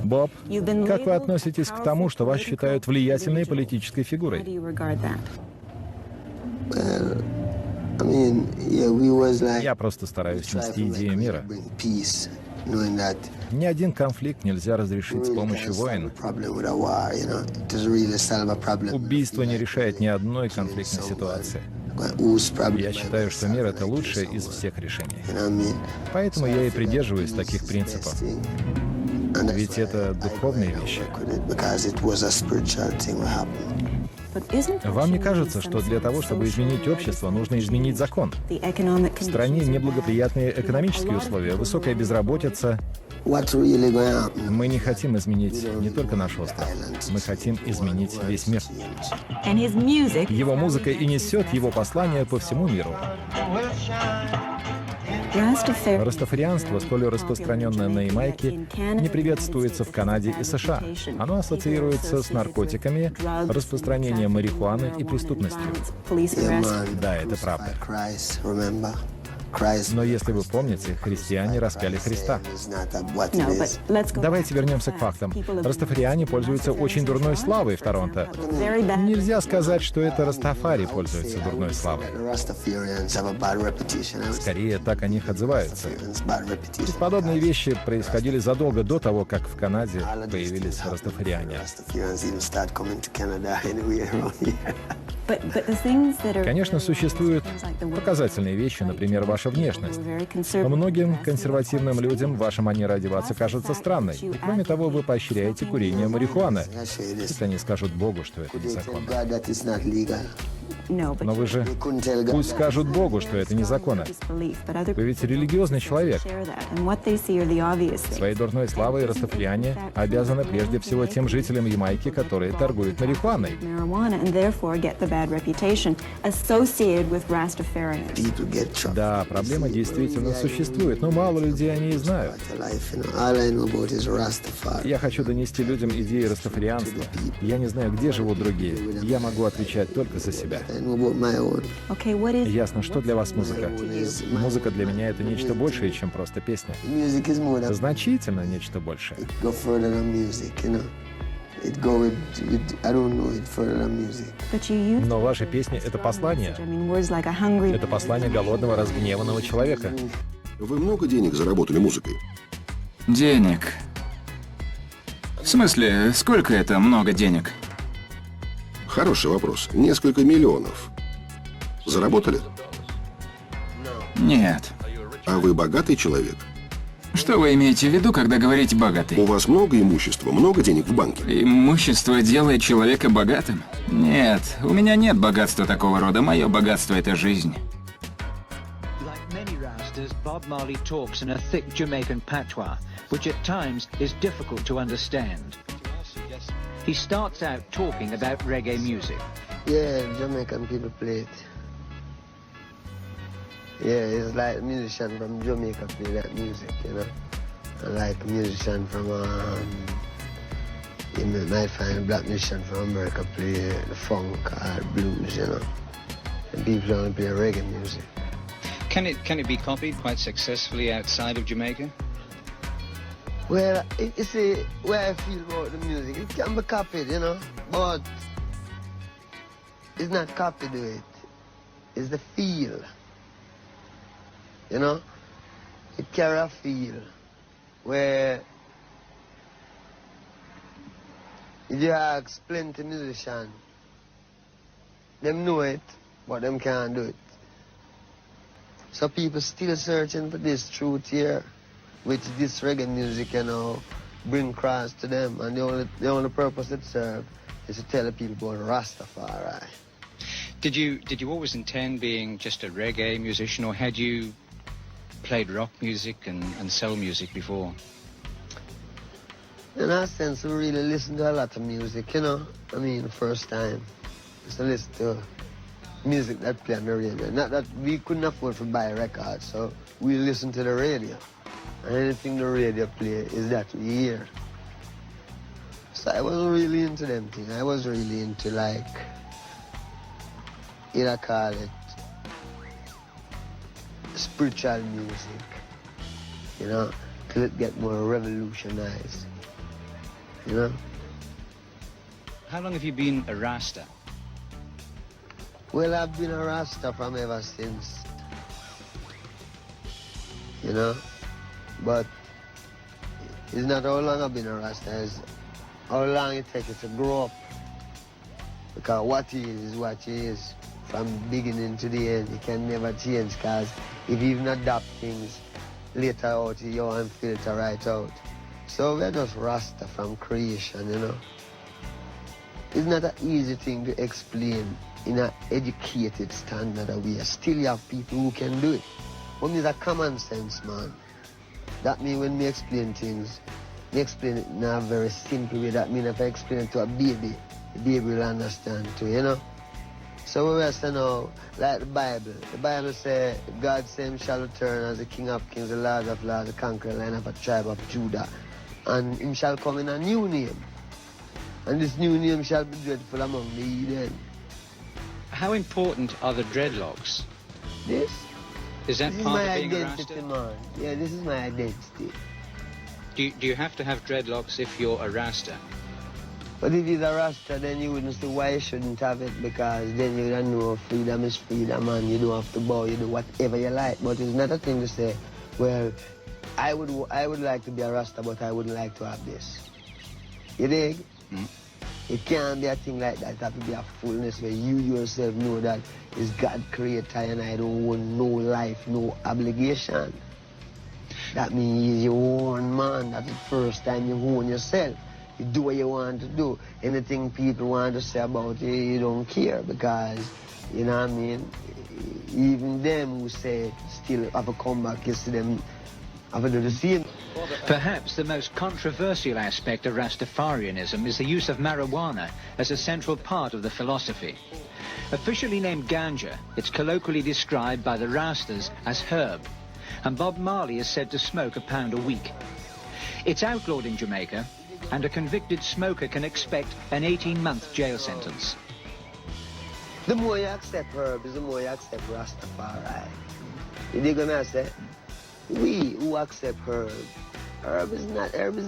Боб, как вы относитесь к тому, что вас считают влиятельной политической фигурой? Я просто стараюсь нести идею мира. Ни один конфликт нельзя разрешить с помощью войн. Убийство не решает ни одной конфликтной ситуации. Я считаю, что мир — это лучшее из всех решений. Поэтому я и придерживаюсь таких принципов. Ведь это духовные вещи. Вам не кажется, что для того, чтобы изменить общество, нужно изменить закон? В стране неблагоприятные экономические условия, высокая безработица. Мы не хотим изменить не только наш остров, мы хотим изменить весь мир. Его музыка и несет его послание по всему миру. Растафарианство, столь распространенное на Ямайке, не приветствуется в Канаде и США. Оно ассоциируется с наркотиками, распространением марихуаны и преступностью. Да, это правда. Но если вы помните, христиане распяли Христа. Давайте вернемся к фактам. Растафариане пользуются очень дурной славой в Торонто. Нельзя сказать, что это растафари пользуются дурной славой. Скорее, так о них отзываются. Ведь подобные вещи происходили задолго до того, как в Канаде появились растафариане. Конечно, существуют показательные вещи, например, ваша внешность. Многим консервативным людям ваша манера одеваться кажется странной. И кроме того, вы поощряете курение марихуаны. Если они скажут Богу, что это незаконно. Но вы же... Пусть скажут Богу, что это незаконно. Вы ведь религиозный человек. Своей дурной славой растафариане обязаны прежде всего тем жителям Ямайки, которые торгуют марихуаной. Да, проблема действительно существует, но мало людей о ней знают. Я хочу донести людям идеи растафарианства. Я не знаю, где живут другие. Я могу отвечать только за себя. Ясно, что для вас музыка? Музыка для меня — это нечто большее, чем просто песня. Значительно нечто большее. Но ваши песни — это послание. Это послание голодного, разгневанного человека. Вы много денег заработали музыкой? Денег? В смысле, сколько это много денег? Хороший вопрос. Несколько миллионов. Заработали? Нет. А вы богатый человек? Что вы имеете в виду, когда говорите «богатый»? У вас много имущества, много денег в банке? Имущество делает человека богатым? Нет, у меня нет богатства такого рода. Мое богатство — это жизнь. Bob Marli talks in a thick Jamaican patois, which at times is difficult to understand. He starts out talking about reggae music. Yeah, Jamaican people play it. Yeah, it's like a musician from Jamaica play that music, you know. And like a musician from, you might find a black musician from America play the funk or blues, you know. And people only play reggae music. Can it be copied quite successfully outside of Jamaica? Well, you see, where I feel about the music, it can be copied, you know, but it's not copied to it. It's the feel, you know. It carry a feel where if you ask plenty musicians, them know it, but them can't do it. So people still searching for this truth here, which this reggae music, you know, bring across to them, and the only purpose it serves is to tell the people about Rastafari. Did you always intend being just a reggae musician, or had you played rock music and soul music before? In that sense, we really listen to a lot of music, you know. I mean, the first time, just to listen to music that play on the radio. Not that we couldn't afford to buy a record, so we listen to the radio. And anything the radio play is that we hear. So I wasn't really into them things. I was really into, like, you know, call it spiritual music, you know, till it get more revolutionized. you know. How long have you been a Rasta? Well, I've been a Rasta from ever since, you know, but it's not how long I've been a Rasta, it's how long it takes you to grow up. Because what he is what he is, from beginning to the end. You can never change, because if you even adapt things later out, you won't filter right out. So we're just Rasta from creation, you know. It's not an easy thing to explain in an educated standard way. Still you have people who can do it. But it's a common sense, man. That means when we explain things, we explain it in a very simple way. That means if I explain it to a baby, the baby will understand too, you know. So we say now, like the Bible says, God said him shall return as the King of Kings, the Lord of Lords, the conqueror, Lion of a tribe of Judah. And him shall come in a new name. And this new name shall be dreadful among the heathen. How important are the dreadlocks? This Is that is part my of being a identity, Rasta? man. Yeah, this is my identity. Do you have to have dreadlocks if you're a Rasta? But if he's a Rasta, then you wouldn't see why you shouldn't have it, because then you don't know freedom is freedom and you don't have to bow, you do whatever you like. But it's not a thing to say, well, I would like to be a Rasta, but I wouldn't like to have this. You dig? Mm. It can't be a thing like that. It has to be a fullness where you yourself know that it's God creator and I don't own no life, no obligation. That means you own man. That's the first time you own yourself. You do what you want to do. Anything people want to say about you, you don't care, because, you know what I mean? Even them who say still have a comeback, you see them have to do the same. Perhaps the most controversial aspect of Rastafarianism is the use of marijuana as a central part of the philosophy. Officially named ganja, it's colloquially described by the Rastas as herb, and Bob Marli is said to smoke a pound a week. It's outlawed in Jamaica, and a convicted smoker can expect an 18-month jail sentence. The more you accept herb, is the more you accept Rastafari. You're gonna say, we who accept herb herb is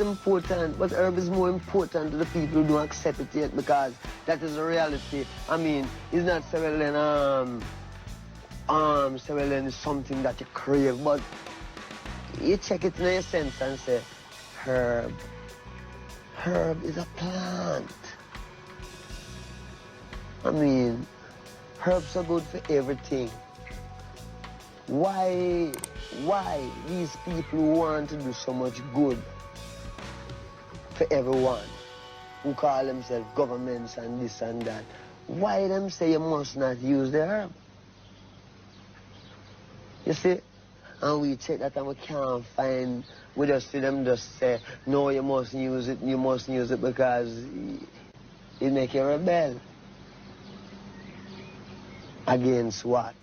important, but herb is more important to the people who don't accept it yet, because that is the reality. I mean, it's not saying is something that you crave, but you check it in your sense and say, herb is a plant. I mean, herbs are good for everything. Why these people who want to do so much good for everyone, who call themselves governments and this and that, why them say you must not use the herb? You see? And we check that and we can't find, we just see them just say, no, you must use it because it make you rebel. Against what?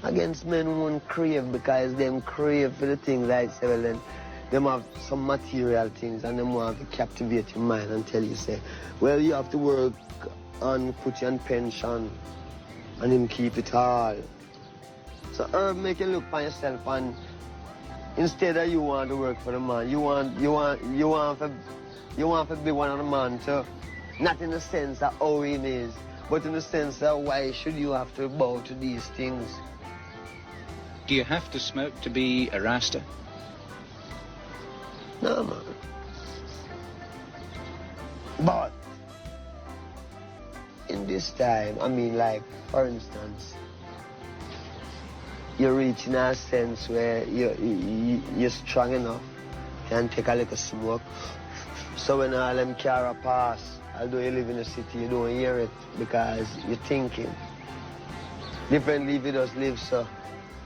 Against men who won't crave, because them crave for the things like say, well, then them have some material things and them want to captivate your mind and tell you, say, well, you have to work and put you on pension and him keep it all. So herb make you look for yourself, and instead of you want to work for the man, you want to be one of the man too. Not in the sense of how him is, but in the sense of why should you have to bow to these things. Do you have to smoke to be a Rasta? No, man. But in this time, I mean, like, for instance, you're reaching a sense where you're strong enough, you can take a little smoke. So when all them car pass, although you live in the city, you don't hear it because you're thinking. Differently if you just live so.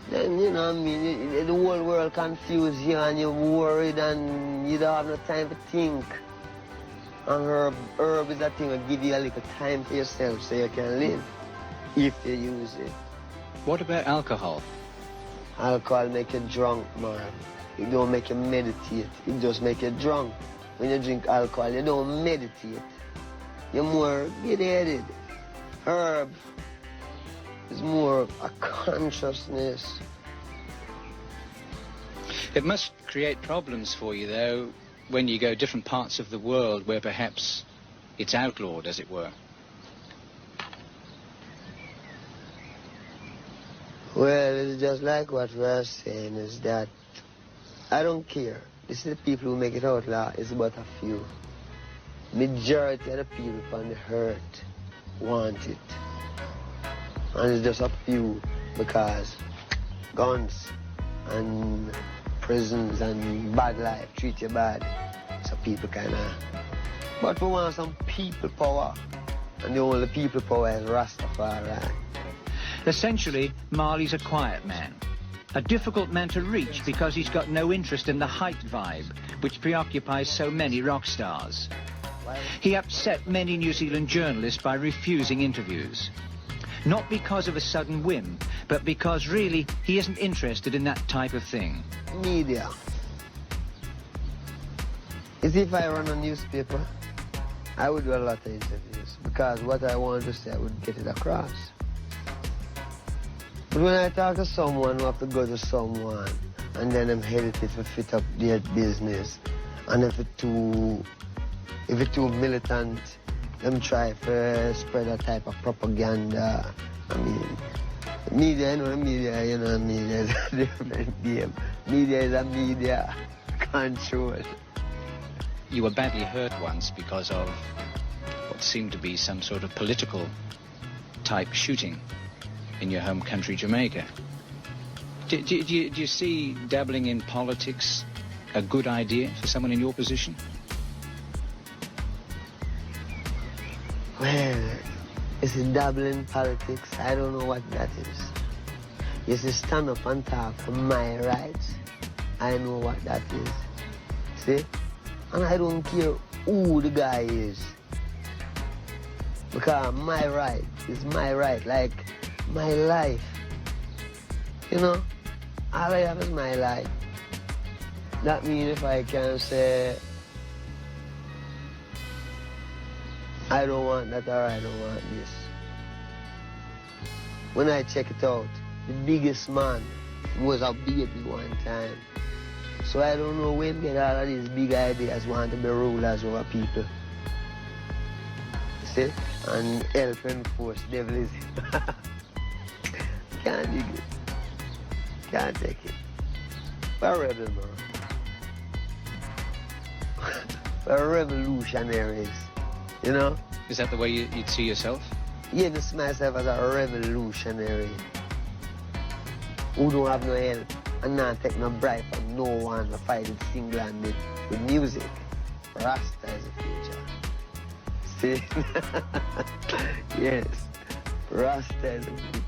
Then, you know what I mean, the whole world confused you and you're worried and you don't have no time to think. And herb is that thing that give you a little time for yourself so you can live, if you use it. What about alcohol? Alcohol make you drunk, man. It don't make you meditate, it just make you drunk. When you drink alcohol, you don't meditate. You're more get-headed. Herb is more a consciousness. It must create problems for you, though, when you go different parts of the world where perhaps it's outlawed, as it were. Well, it's just like what we're saying is that I don't care. This is the people who make it outlaw. It's about a few. Majority of the people on the earth want it. And it's just a few because guns and prisons and bad life treat you bad. So people kind of... But we want some people power. And the only people power is Rastafari. Essentially, Marli's a quiet man. A difficult man to reach because he's got no interest in the height vibe, which preoccupies so many rock stars. He upset many New Zealand journalists by refusing interviews. Not because of a sudden whim, but because really he isn't interested in that type of thing. Media. As if I run a newspaper, I would do a lot of interviews because what I want to say, I would get it across. But when I talk to someone, I have to go to someone, and then I'm hesitant to fit up their business. And if it's too militant, them try to spread a type of propaganda. I mean, media, you know, the media is a different game. Media is a media control. You were badly hurt once because of what seemed to be some sort of political type shooting in your home country, Jamaica. Do you see dabbling in politics a good idea for someone in your position? Well, is it dabbling in politics? I don't know what that is. You see, stand up and talk for my rights. I know what that is. See? And I don't care who the guy is. Because my right is my right, like my life. You know, all I have is my life. That means if I can say, I don't want that or I don't want this. When I check it out, the biggest man was a baby one time. So I don't know when get all of these big ideas want to be rulers over people. See? And help enforce devil. Can't dig it. Can't take it. We're rebel, bro. We're revolutionaries. You know? Is that the way you'd see yourself? Yeah, I see myself as a revolutionary who don't have no help and not take no bribe from no one to fight it single-handed with music. Rasta is the future. See? Yes. Rasta is the future.